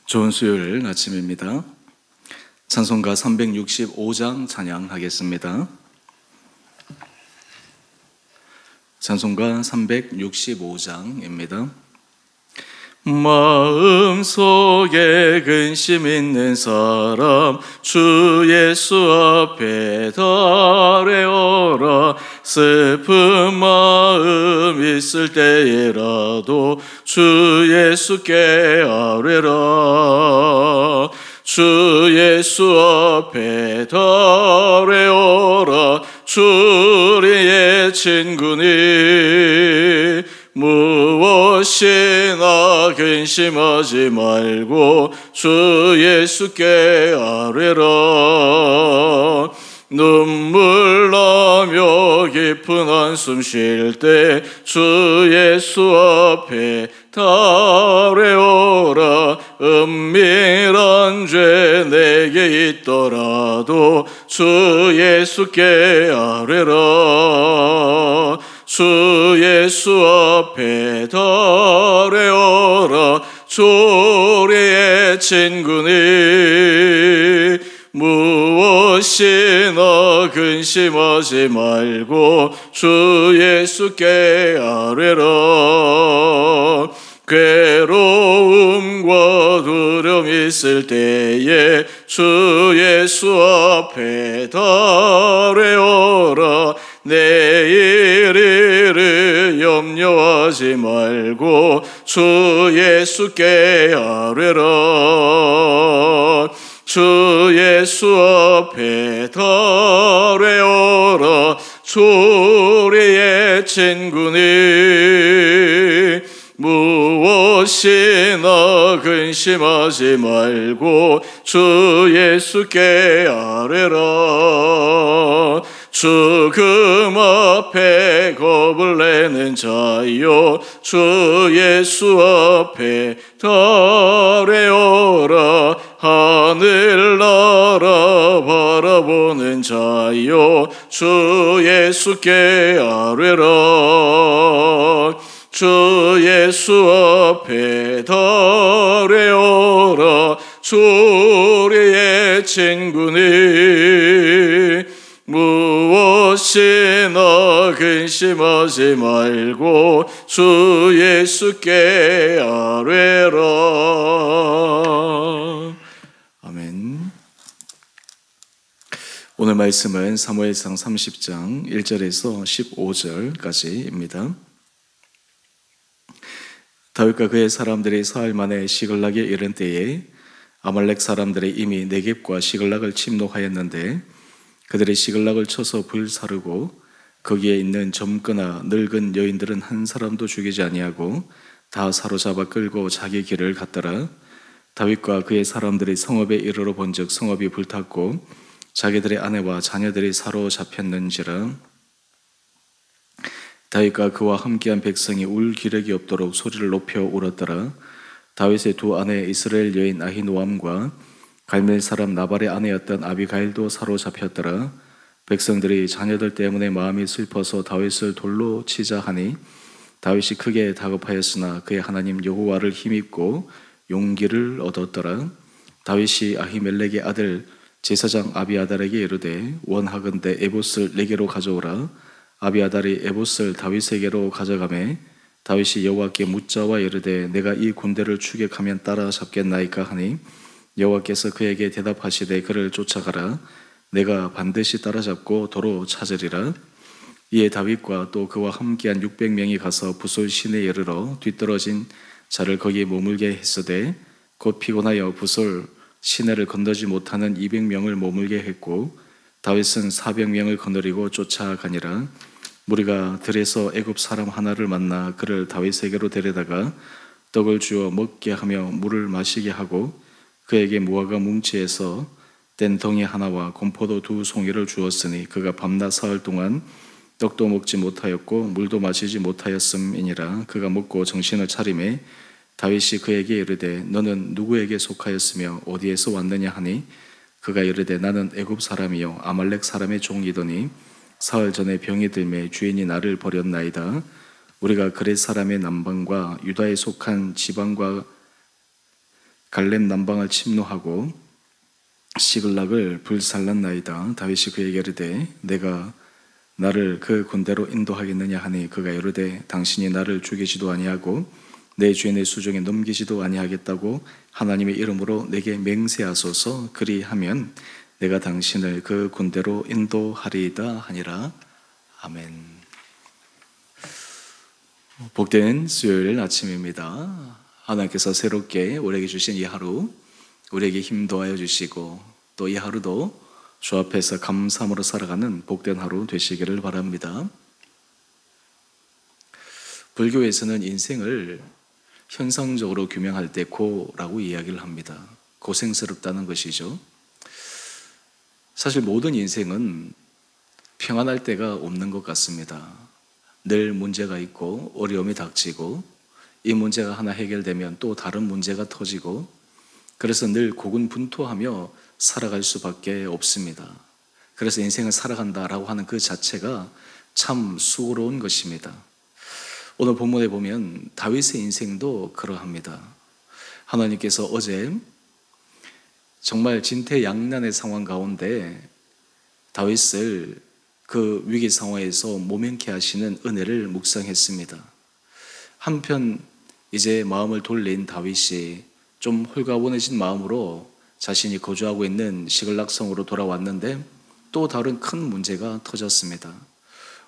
좋은 수요일 아침입니다. 찬송가 365장 찬양하겠습니다. 찬송가 365장입니다. 마음속에 근심 있는 사람 주 예수 앞에 달려오라. 슬픈 마음 있을 때에라도 주 예수께 아뢰라. 주 예수 앞에 달려오라. 주 우리의 친구니 무엇이나 근심하지 말고 주 예수께 아뢰라. 눈물 나며 깊은 한숨 쉴 때 주 예수 앞에 달려오라. 은밀한 죄 내게 있더라도 주 예수께 아뢰라. 주 예수 앞에 달려오라. 주 우리의 친구니 무엇이나 근심하지 말고 주 예수께 아뢰라. 괴로움과 두려움 있을 때에 주 예수 앞에 달려오라. 내일 일을 염려하지 말고 주 예수께 아뢰라. 주 예수 앞에 달려오라. 주 우리의 친구니 무엇이나 근심하지 말고 주 예수께 아뢰라. 죽음 앞에 겁을 내는 자여 주 예수 앞에 달려오라. 하늘나라 바라보는 자여 주 예수께 아뢰라. 주 예수 앞에 달려오라. 주 우리의 친구니 무엇이나 근심하지 말고 주 예수께 아뢰라. 아멘. 오늘 말씀은 사무엘상 30장 1절에서 15절까지입니다. 다윗과 그의 사람들이 사흘 만에 시글락에 이른 때에 아말렉 사람들이 이미 네겝과 시글락을 침노하였는데 그들이 시글락을 쳐서 불사르고 거기에 있는 젊거나 늙은 여인들은 한 사람도 죽이지 아니하고 다 사로잡아 끌고 자기 길을 갔더라. 다윗과 그의 사람들이 성읍에 이르러 본즉 성읍이 불탔고 자기들의 아내와 자녀들이 사로잡혔는지라. 다윗과 그와 함께한 백성이 울 기력이 없도록 소리를 높여 울었더라. 다윗의 두 아내 이스라엘 여인 아히노암과 갈멜 사람 나발의 아내였던 아비가일도 사로잡혔더라. 백성들이 자녀들 때문에 마음이 슬퍼서 다윗을 돌로 치자 하니 다윗이 크게 다급하였으나 그의 하나님 여호와를 힘입고 용기를 얻었더라. 다윗이 아히멜렉의 아들 제사장 아비아달에게 이르되 원하건대 에봇을 내게로 가져오라. 아비아달이 에봇을 다윗에게로 가져가매 다윗이 여호와께 묻자와 이르되 내가 이 군대를 추격하면 따라잡겠나이까 하니 여호와께서 그에게 대답하시되 그를 쫓아가라. 내가 반드시 따라잡고 도로 찾으리라. 이에 다윗과 또 그와 함께한 600명이 가서 부솔 시내에 이르러 뒤떨어진 자를 거기에 머물게 했으되 곧 피곤하여 부솔 시내를 건너지 못하는 200명을 머물게 했고 다윗은 400명을 거느리고 쫓아가니라. 무리가 들에서 애굽 사람 하나를 만나 그를 다윗에게로 데려다가 떡을 주어 먹게 하며 물을 마시게 하고 그에게 무화과 뭉치에서 뗀 덩이 하나와 건포도 2송이를 주었으니 그가 밤낮 사흘 동안 떡도 먹지 못하였고 물도 마시지 못하였음이니라. 그가 먹고 정신을 차리매 다윗이 그에게 이르되 너는 누구에게 속하였으며 어디에서 왔느냐 하니 그가 이르되 나는 애굽 사람이요 아말렉 사람의 종이더니 사흘 전에 병이 들매 주인이 나를 버렸나이다. 우리가 그렛 사람의 남방과 유다에 속한 지방과 갈렙 남방을 침노하고 시글락을 불살랐나이다. 다윗이 그에게 이르되 내가 나를 그 군대로 인도하겠느냐 하니 그가 이르되 당신이 나를 죽이지도 아니하고 내 주인의 수중에 넘기지도 아니하겠다고 하나님의 이름으로 내게 맹세하소서. 그리하면 내가 당신을 그 군대로 인도하리이다 하니라. 아멘. 복된 수요일 아침입니다. 하나님께서 새롭게 우리에게 주신 이 하루, 우리에게 힘 더하여 주시고 또 이 하루도 주 앞에서 감사함으로 살아가는 복된 하루 되시기를 바랍니다. 불교에서는 인생을 현상적으로 규명할 때 고라고 이야기를 합니다. 고생스럽다는 것이죠. 사실 모든 인생은 평안할 때가 없는 것 같습니다. 늘 문제가 있고 어려움이 닥치고 이 문제가 하나 해결되면 또 다른 문제가 터지고 그래서 늘 고군분투하며 살아갈 수밖에 없습니다. 그래서 인생을 살아간다라고 하는 그 자체가 참 수고로운 것입니다. 오늘 본문에 보면 다윗의 인생도 그러합니다. 하나님께서 어제 정말 진퇴양난의 상황 가운데 다윗을 그 위기 상황에서 모면케 하시는 은혜를 묵상했습니다. 한편 이제 마음을 돌린 다윗이 좀 홀가분해진 마음으로 자신이 거주하고 있는 시글락성으로 돌아왔는데 또 다른 큰 문제가 터졌습니다.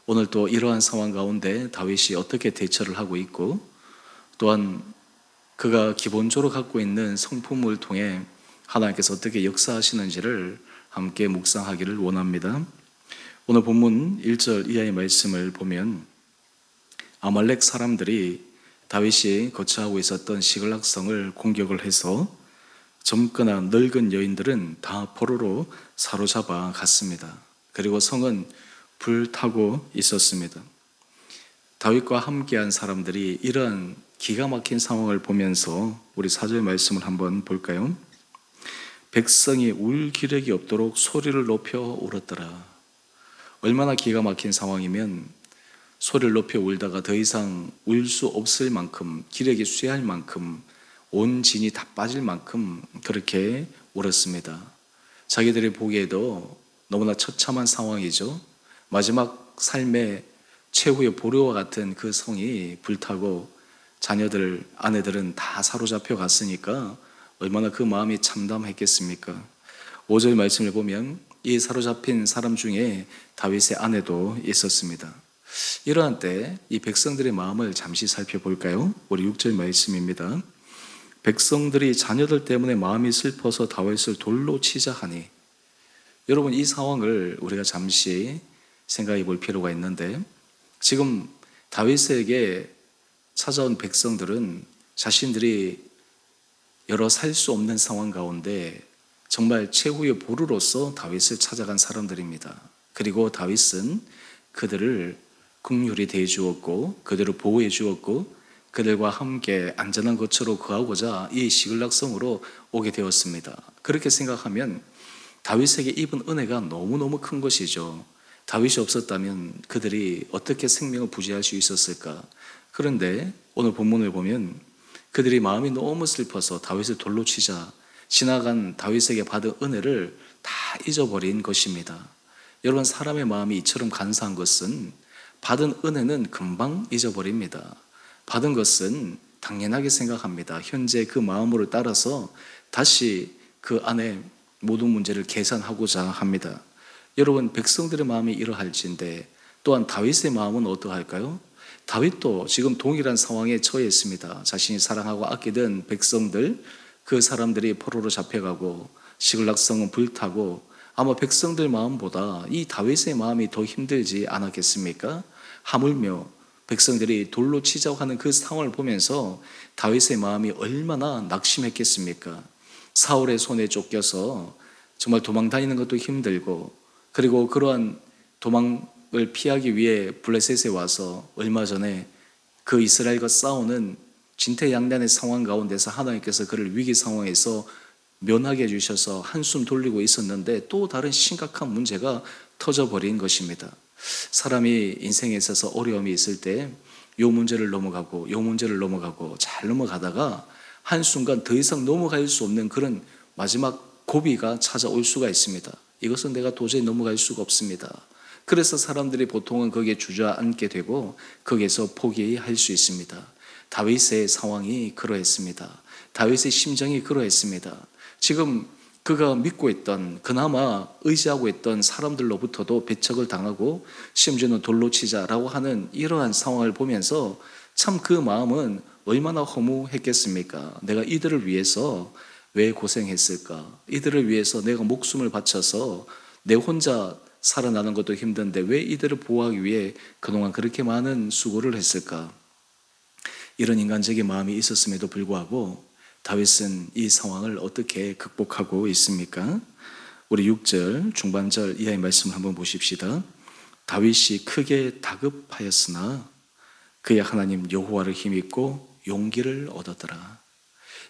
오늘 또 이러한 상황 가운데 다윗이 어떻게 대처를 하고 있고 또한 그가 기본적으로 갖고 있는 성품을 통해 하나님께서 어떻게 역사하시는지를 함께 묵상하기를 원합니다. 오늘 본문 1절 이하의 말씀을 보면 아말렉 사람들이 다윗이 거처하고 있었던 시글락성을 공격을 해서 젊거나 늙은 여인들은 다 포로로 사로잡아 갔습니다. 그리고 성은 불타고 있었습니다. 다윗과 함께한 사람들이 이러한 기가 막힌 상황을 보면서 우리 4절 말씀을 한번 볼까요? 백성이 울 기력이 없도록 소리를 높여 울었더라. 얼마나 기가 막힌 상황이면 소리를 높여 울다가 더 이상 울 수 없을 만큼 기력이 쇠할 만큼 온 진이 다 빠질 만큼 그렇게 울었습니다. 자기들이 보기에도 너무나 처참한 상황이죠. 마지막 삶의 최후의 보루와 같은 그 성이 불타고 자녀들, 아내들은 다 사로잡혀 갔으니까 얼마나 그 마음이 참담했겠습니까? 5절 말씀을 보면 이 사로잡힌 사람 중에 다윗의 아내도 있었습니다. 이러한 때 이 백성들의 마음을 잠시 살펴볼까요? 우리 6절 말씀입니다. 백성들이 자녀들 때문에 마음이 슬퍼서 다윗을 돌로 치자 하니. 여러분, 이 상황을 우리가 잠시 생각해 볼 필요가 있는데 지금 다윗에게 찾아온 백성들은 자신들이 여러 살 수 없는 상황 가운데 정말 최후의 보루로서 다윗을 찾아간 사람들입니다. 그리고 다윗은 그들을 긍휼히 대해 주었고 그들을 보호해 주었고 그들과 함께 안전한 거처로 거하고자 이 시글락성으로 오게 되었습니다. 그렇게 생각하면 다윗에게 입은 은혜가 너무너무 큰 것이죠. 다윗이 없었다면 그들이 어떻게 생명을 부지할 수 있었을까? 그런데 오늘 본문을 보면 그들이 마음이 너무 슬퍼서 다윗을 돌로 치자 지나간 다윗에게 받은 은혜를 다 잊어버린 것입니다. 여러분, 사람의 마음이 이처럼 간사한 것은 받은 은혜는 금방 잊어버립니다. 받은 것은 당연하게 생각합니다. 현재 그 마음으로 따라서 다시 그 안에 모든 문제를 계산하고자 합니다. 여러분, 백성들의 마음이 이러할진데 또한 다윗의 마음은 어떠할까요? 다윗도 지금 동일한 상황에 처해 있습니다. 자신이 사랑하고 아끼던 백성들, 그 사람들이 포로로 잡혀가고 시글락성은 불타고 아마 백성들 마음보다 이 다윗의 마음이 더 힘들지 않았겠습니까? 하물며 백성들이 돌로 치자고 하는 그 상황을 보면서 다윗의 마음이 얼마나 낙심했겠습니까? 사울의 손에 쫓겨서 정말 도망 다니는 것도 힘들고 그리고 그러한 도망을 피하기 위해 블레셋에 와서 얼마 전에 그 이스라엘과 싸우는 진퇴양난의 상황 가운데서 하나님께서 그를 위기 상황에서 면하게 해주셔서 한숨 돌리고 있었는데 또 다른 심각한 문제가 터져버린 것입니다. 사람이 인생에 있어서 어려움이 있을 때 요 문제를 넘어가고 요 문제를 넘어가고 잘 넘어가다가 한순간 더 이상 넘어갈 수 없는 그런 마지막 고비가 찾아올 수가 있습니다. 이것은 내가 도저히 넘어갈 수가 없습니다. 그래서 사람들이 보통은 거기에 주저앉게 되고 거기에서 포기할 수 있습니다. 다윗의 상황이 그러했습니다. 다윗의 심정이 그러했습니다. 지금 그가 믿고 있던, 그나마 의지하고 있던 사람들로부터도 배척을 당하고 심지어는 돌로 치자라고 하는 이러한 상황을 보면서 참 그 마음은 얼마나 허무했겠습니까? 내가 이들을 위해서 왜 고생했을까? 이들을 위해서 내가 목숨을 바쳐서 내 혼자 살아나는 것도 힘든데 왜 이들을 보호하기 위해 그동안 그렇게 많은 수고를 했을까? 이런 인간적인 마음이 있었음에도 불구하고 다윗은 이 상황을 어떻게 극복하고 있습니까? 우리 6절 중반절 이하의 말씀을 한번 보십시다. 다윗이 크게 다급하였으나 그의 하나님 여호와를 힘입고 용기를 얻었더라.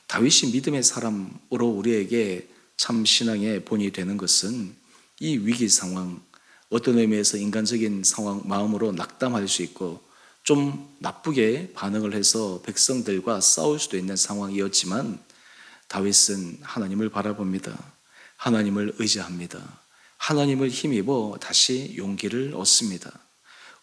다윗이 믿음의 사람으로 우리에게 참 신앙의 본이 되는 것은 이 위기 상황, 어떤 의미에서 인간적인 상황, 마음으로 낙담할 수 있고 좀 나쁘게 반응을 해서 백성들과 싸울 수도 있는 상황이었지만 다윗은 하나님을 바라봅니다. 하나님을 의지합니다. 하나님을 힘입어 다시 용기를 얻습니다.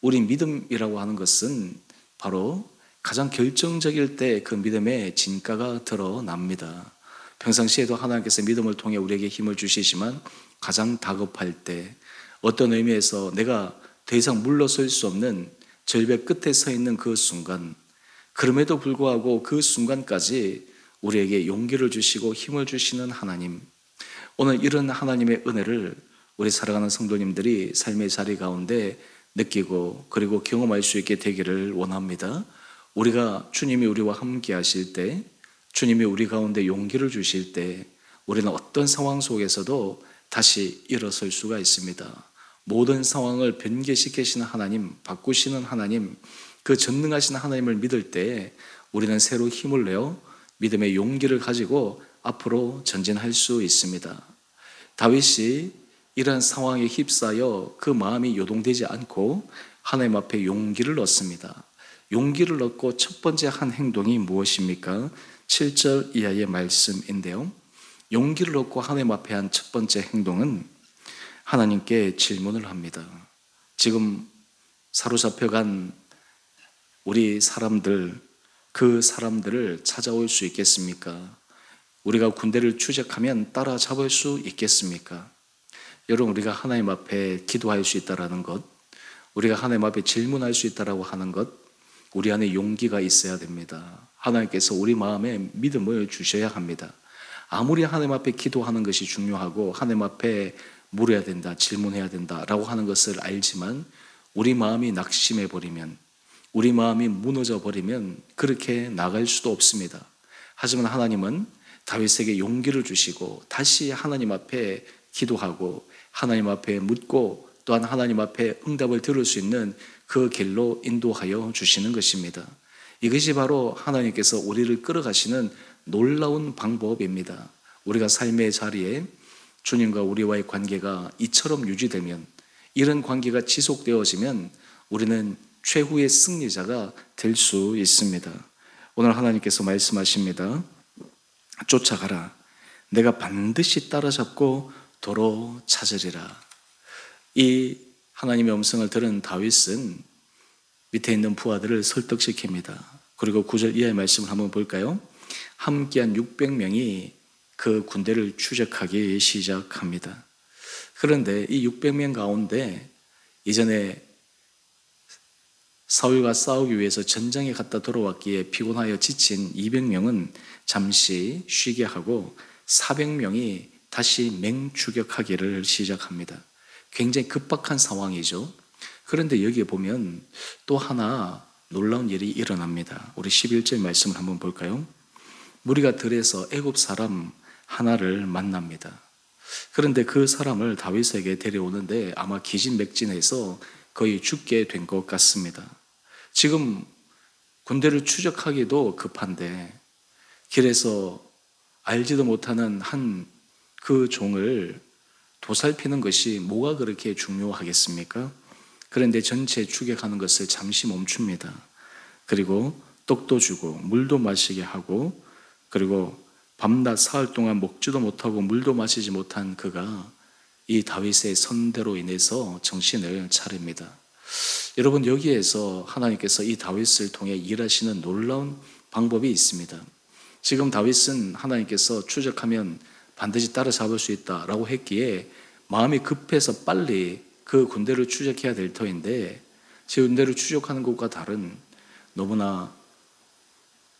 우리 믿음이라고 하는 것은 바로 가장 결정적일 때 그 믿음의 진가가 드러납니다. 평상시에도 하나님께서 믿음을 통해 우리에게 힘을 주시지만 가장 다급할 때, 어떤 의미에서 내가 더 이상 물러설 수 없는 절벽 끝에 서 있는 그 순간, 그럼에도 불구하고 그 순간까지 우리에게 용기를 주시고 힘을 주시는 하나님, 오늘 이런 하나님의 은혜를 우리 살아가는 성도님들이 삶의 자리 가운데 느끼고 그리고 경험할 수 있게 되기를 원합니다. 우리가 주님이 우리와 함께 하실 때, 주님이 우리 가운데 용기를 주실 때 우리는 어떤 상황 속에서도 다시 일어설 수가 있습니다. 모든 상황을 변개시키시는 하나님, 바꾸시는 하나님, 그 전능하신 하나님을 믿을 때 우리는 새로 힘을 내어 믿음의 용기를 가지고 앞으로 전진할 수 있습니다. 다윗이 이러한 상황에 휩싸여 그 마음이 요동되지 않고 하나님 앞에 용기를 얻습니다. 용기를 얻고 첫 번째 한 행동이 무엇입니까? 7절 이하의 말씀인데요. 용기를 얻고 하나님 앞에 한 첫 번째 행동은 하나님께 질문을 합니다. 지금 사로잡혀간 우리 사람들, 그 사람들을 찾아올 수 있겠습니까? 우리가 군대를 추적하면 따라잡을 수 있겠습니까? 여러분, 우리가 하나님 앞에 기도할 수 있다는 것, 우리가 하나님 앞에 질문할 수 있다고 하는 것, 우리 안에 용기가 있어야 됩니다. 하나님께서 우리 마음에 믿음을 주셔야 합니다. 아무리 하나님 앞에 기도하는 것이 중요하고 하나님 앞에 물어야 된다, 질문해야 된다라고 하는 것을 알지만 우리 마음이 낙심해 버리면, 우리 마음이 무너져 버리면 그렇게 나갈 수도 없습니다. 하지만 하나님은 다윗에게 용기를 주시고 다시 하나님 앞에 기도하고 하나님 앞에 묻고 또한 하나님 앞에 응답을 들을 수 있는 그 길로 인도하여 주시는 것입니다. 이것이 바로 하나님께서 우리를 끌어가시는 놀라운 방법입니다. 우리가 삶의 자리에 주님과 우리와의 관계가 이처럼 유지되면, 이런 관계가 지속되어지면 우리는 최후의 승리자가 될 수 있습니다. 오늘 하나님께서 말씀하십니다. 쫓아가라. 내가 반드시 따라잡고 도로 찾으리라. 이 하나님의 음성을 들은 다윗은 밑에 있는 부하들을 설득시킵니다. 그리고 9절 이하의 말씀을 한번 볼까요? 함께한 600명이 그 군대를 추적하기 시작합니다. 그런데 이 600명 가운데 이전에 사울과 싸우기 위해서 전장에 갔다 돌아왔기에 피곤하여 지친 200명은 잠시 쉬게 하고 400명이 다시 맹추격하기를 시작합니다. 굉장히 급박한 상황이죠. 그런데 여기에 보면 또 하나 놀라운 일이 일어납니다. 우리 11절 말씀을 한번 볼까요? 무리가 들에서 애굽 사람 하나를 만납니다. 그런데 그 사람을 다윗에게 데려오는데 아마 기진맥진해서 거의 죽게 된 것 같습니다. 지금 군대를 추적하기도 급한데 길에서 알지도 못하는 한 그 종을 도살피는 것이 뭐가 그렇게 중요하겠습니까? 그런데 전체 추격하는 것을 잠시 멈춥니다. 그리고 떡도 주고 물도 마시게 하고 그리고 밤낮 사흘 동안 먹지도 못하고 물도 마시지 못한 그가 이 다윗의 선대로 인해서 정신을 차립니다. 여러분, 여기에서 하나님께서 이 다윗을 통해 일하시는 놀라운 방법이 있습니다. 지금 다윗은 하나님께서 추적하면 반드시 따라잡을 수 있다라고 했기에 마음이 급해서 빨리 그 군대를 추적해야 될 터인데, 제 군대를 추적하는 것과 다른 너무나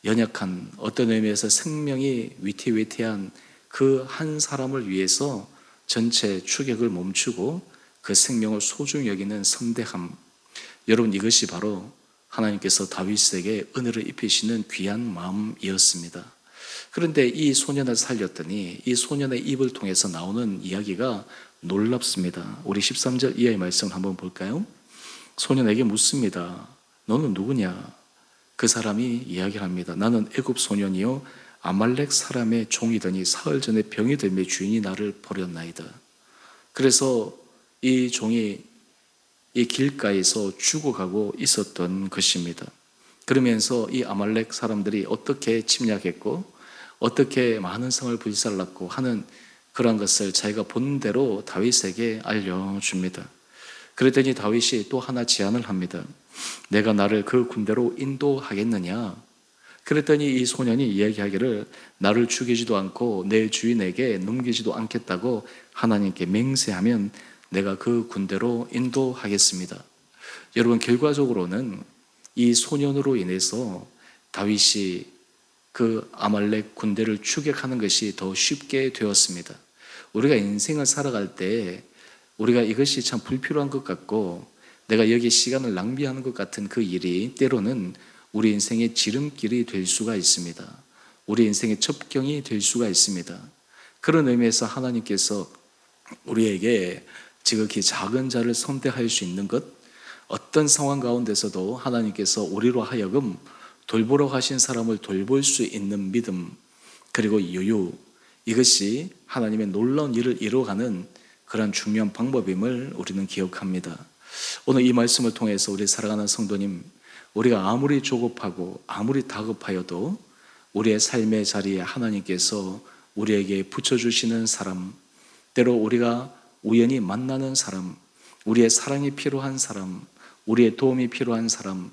연약한, 어떤 의미에서 생명이 위태위태한 그 한 사람을 위해서 전체 추격을 멈추고 그 생명을 소중히 여기는 성대함, 여러분, 이것이 바로 하나님께서 다윗에게 은혜를 입히시는 귀한 마음이었습니다. 그런데 이 소년을 살렸더니 이 소년의 입을 통해서 나오는 이야기가 놀랍습니다. 우리 13절 이하의 말씀을 한번 볼까요? 소년에게 묻습니다. 너는 누구냐? 그 사람이 이야기를 합니다. 나는 애굽 소년이요 아말렉 사람의 종이더니 사흘 전에 병이 들매 주인이 나를 버렸나이다. 그래서 이 종이 이 길가에서 죽어가고 있었던 것입니다. 그러면서 이 아말렉 사람들이 어떻게 침략했고 어떻게 많은 성을 불살랐고 하는 그런 것을 자기가 본 대로 다윗에게 알려줍니다. 그랬더니 다윗이 또 하나 제안을 합니다. 내가 나를 그 군대로 인도하겠느냐? 그랬더니 이 소년이 이야기하기를 나를 죽이지도 않고 내 주인에게 넘기지도 않겠다고 하나님께 맹세하면 내가 그 군대로 인도하겠습니다. 여러분, 결과적으로는 이 소년으로 인해서 다윗이 그 아말렉 군대를 추격하는 것이 더 쉽게 되었습니다. 우리가 인생을 살아갈 때 우리가 이것이 참 불필요한 것 같고 내가 여기 시간을 낭비하는 것 같은 그 일이 때로는 우리 인생의 지름길이 될 수가 있습니다. 우리 인생의 첩경이 될 수가 있습니다. 그런 의미에서 하나님께서 우리에게 지극히 작은 자를 선택할 수 있는 것, 어떤 상황 가운데서도 하나님께서 우리로 하여금 돌보러 가신 사람을 돌볼 수 있는 믿음, 그리고 여유, 이것이 하나님의 놀라운 일을 이루어가는 그런 중요한 방법임을 우리는 기억합니다. 오늘 이 말씀을 통해서 우리 사랑하는 성도님, 우리가 아무리 조급하고 아무리 다급하여도 우리의 삶의 자리에 하나님께서 우리에게 붙여주시는 사람, 때로 우리가 우연히 만나는 사람, 우리의 사랑이 필요한 사람, 우리의 도움이 필요한 사람,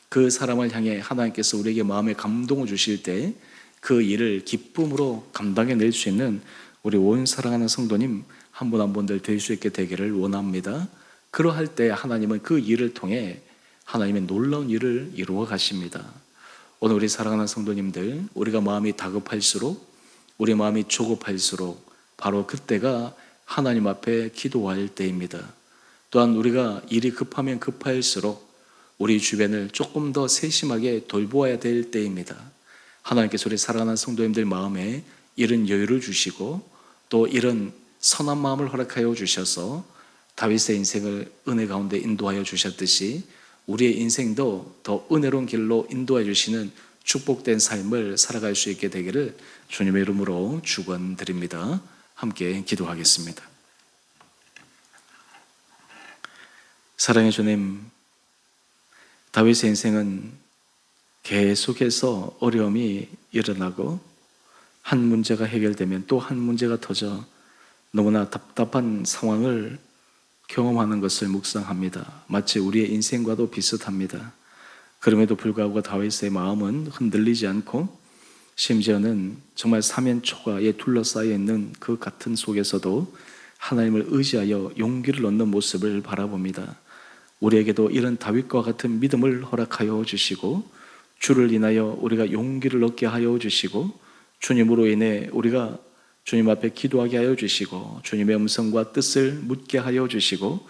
그 사람을 향해 하나님께서 우리에게 마음의 감동을 주실 때 그 일을 기쁨으로 감당해낼 수 있는 우리 온 사랑하는 성도님 한 분 한 분들 될 수 있게 되기를 원합니다. 그러할 때 하나님은 그 일을 통해 하나님의 놀라운 일을 이루어 가십니다. 오늘 우리 사랑하는 성도님들, 우리가 마음이 다급할수록, 우리 마음이 조급할수록 바로 그때가 하나님 앞에 기도할 때입니다. 또한 우리가 일이 급하면 급할수록 우리 주변을 조금 더 세심하게 돌보아야 될 때입니다. 하나님께서 우리 사랑하는 성도님들 마음에 이런 여유를 주시고 또 이런 선한 마음을 허락하여 주셔서 다윗의 인생을 은혜 가운데 인도하여 주셨듯이 우리의 인생도 더 은혜로운 길로 인도해 주시는 축복된 삶을 살아갈 수 있게 되기를 주님의 이름으로 축원드립니다. 함께 기도하겠습니다. 사랑의 주님, 다윗의 인생은 계속해서 어려움이 일어나고 한 문제가 해결되면 또 한 문제가 터져 너무나 답답한 상황을 경험하는 것을 묵상합니다. 마치 우리의 인생과도 비슷합니다. 그럼에도 불구하고 다윗의 마음은 흔들리지 않고 심지어는 정말 사면초가에 둘러싸여 있는 그 같은 속에서도 하나님을 의지하여 용기를 얻는 모습을 바라봅니다. 우리에게도 이런 다윗과 같은 믿음을 허락하여 주시고 주를 인하여 우리가 용기를 얻게 하여 주시고 주님으로 인해 우리가 주님 앞에 기도하게 하여 주시고 주님의 음성과 뜻을 묻게 하여 주시고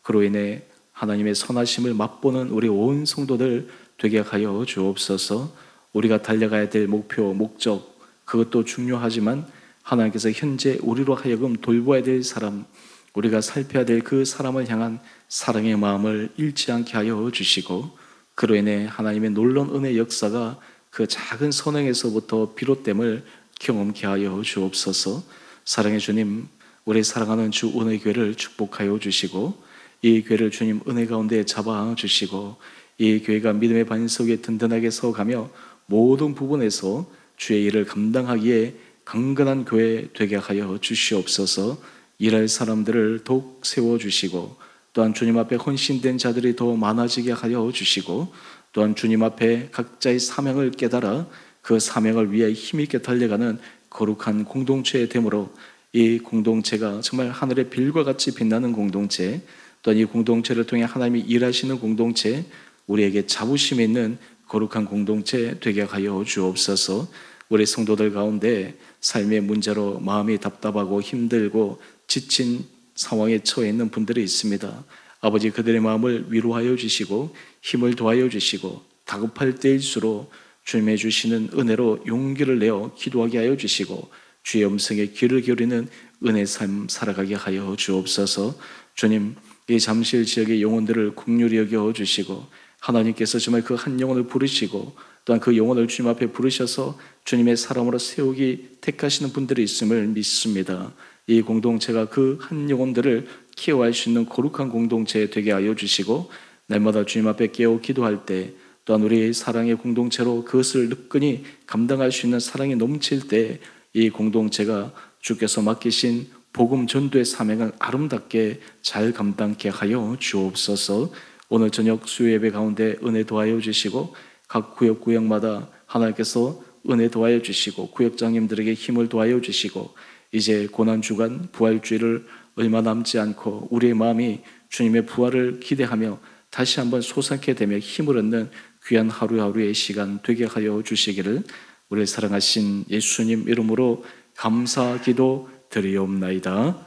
그로 인해 하나님의 선하심을 맛보는 우리 온 성도들 되게 하여 주옵소서. 우리가 달려가야 될 목표, 목적, 그것도 중요하지만 하나님께서 현재 우리로 하여금 돌보아야 될 사람, 우리가 살펴야 될 그 사람을 향한 사랑의 마음을 잃지 않게 하여 주시고 그로 인해 하나님의 놀라운 은혜 역사가 그 작은 선행에서부터 비롯됨을 경험케 하여 주옵소서. 사랑의 주님, 우리 사랑하는 주 은혜교회를 축복하여 주시고 이 교회를 주님 은혜 가운데 잡아 주시고 이 교회가 믿음의 반석 위에 든든하게 서가며 모든 부분에서 주의 일을 감당하기에 강건한 교회 되게 하여 주시옵소서. 일할 사람들을 더욱 세워주시고 또한 주님 앞에 헌신된 자들이 더 많아지게 하여 주시고 또한 주님 앞에 각자의 사명을 깨달아 그 사명을 위해 힘있게 달려가는 거룩한 공동체의 됨으로 이 공동체가 정말 하늘의 별과 같이 빛나는 공동체, 또한 이 공동체를 통해 하나님이 일하시는 공동체, 우리에게 자부심 있는 거룩한 공동체 되게 하여 주옵소서. 우리 성도들 가운데 삶의 문제로 마음이 답답하고 힘들고 지친 상황에 처해 있는 분들이 있습니다. 아버지, 그들의 마음을 위로하여 주시고 힘을 더하여 주시고 다급할 때일수록 주님의 주시는 은혜로 용기를 내어 기도하게 하여 주시고 주의 음성에 귀를 기울이는 은혜의 삶 살아가게 하여 주옵소서. 주님, 이 잠실 지역의 영혼들을 긍휼히 여겨 주시고 하나님께서 정말 그 한 영혼을 부르시고 또한 그 영혼을 주님 앞에 부르셔서 주님의 사람으로 세우기 택하시는 분들이 있음을 믿습니다. 이 공동체가 그 한 영혼들을 케어할 수 있는 거룩한 공동체 되게 하여 주시고 날마다 주님 앞에 깨어 기도할 때 또한 우리 사랑의 공동체로 그것을 느끼니 감당할 수 있는 사랑이 넘칠 때 이 공동체가 주께서 맡기신 복음 전도의 사명을 아름답게 잘 감당케 하여 주옵소서. 오늘 저녁 수요 예배 가운데 은혜 더하여 주시고 각 구역마다 하나님께서 은혜 더하여 주시고 구역장님들에게 힘을 더하여 주시고 이제 고난주간 부활주일을 얼마 남지 않고 우리의 마음이 주님의 부활을 기대하며 다시 한번 솟아게 되며 힘을 얻는 귀한 하루하루의 시간 되게 하여 주시기를 우리를 사랑하신 예수님 이름으로 감사 기도 드리옵나이다.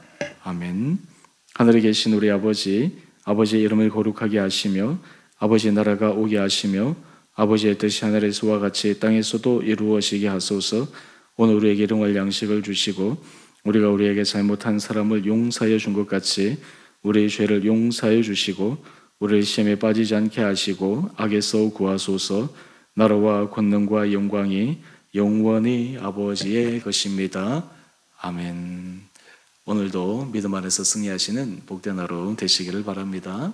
아멘. 하늘에 계신 우리 아버지, 아버지의 이름을 거룩하게 하시며 아버지의 나라가 오게 하시며 아버지의 뜻이 하늘에서와 같이 땅에서도 이루어지게 하소서. 오늘 우리에게 일용할 양식을 주시고 우리가 우리에게 잘못한 사람을 용서하여 준 것 같이 우리의 죄를 용서하여 주시고 우리를 시험에 빠지지 않게 하시고 악에서 구하소서. 나라와 권능과 영광이 영원히 아버지의 것입니다. 아멘. 오늘도 믿음 안에서 승리하시는 복된 하루 되시기를 바랍니다.